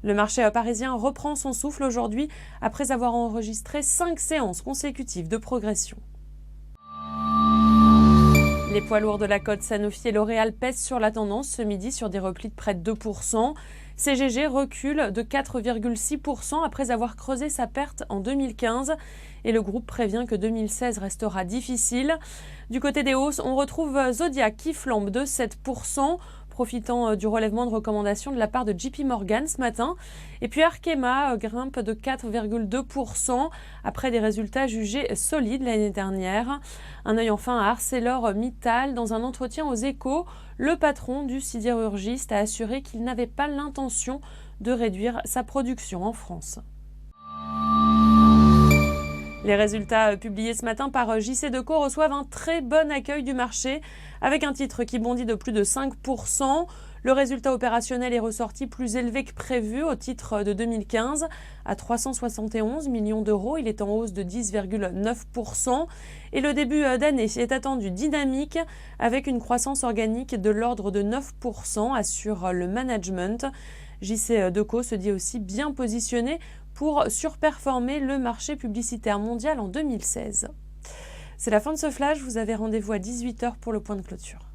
Le marché parisien reprend son souffle aujourd'hui après avoir enregistré 5 séances consécutives de progression. Les poids lourds de la cote Sanofi et L'Oréal pèsent sur la tendance ce midi sur des replis de près de 2%. CGG recule de 4,6% après avoir creusé sa perte en 2015 et le groupe prévient que 2016 restera difficile. Du côté des hausses, on retrouve Zodiac qui flambe de 7%. Profitant du relèvement de recommandations de la part de JP Morgan ce matin. Et puis Arkema grimpe de 4,2% après des résultats jugés solides l'année dernière. Un œil enfin à ArcelorMittal. Dans un entretien aux Échos, le patron du sidérurgiste a assuré qu'il n'avait pas l'intention de réduire sa production en France. Les résultats publiés ce matin par JCDecaux reçoivent un très bon accueil du marché avec un titre qui bondit de plus de 5%. Le résultat opérationnel est ressorti plus élevé que prévu au titre de 2015 à 371 millions d'euros. Il est en hausse de 10,9%. Et le début d'année est attendu dynamique avec une croissance organique de l'ordre de 9%, assure le management. JCDecaux se dit aussi bien positionné pour surperformer le marché publicitaire mondial en 2016. C'est la fin de ce flash, vous avez rendez-vous à 18h pour le point de clôture.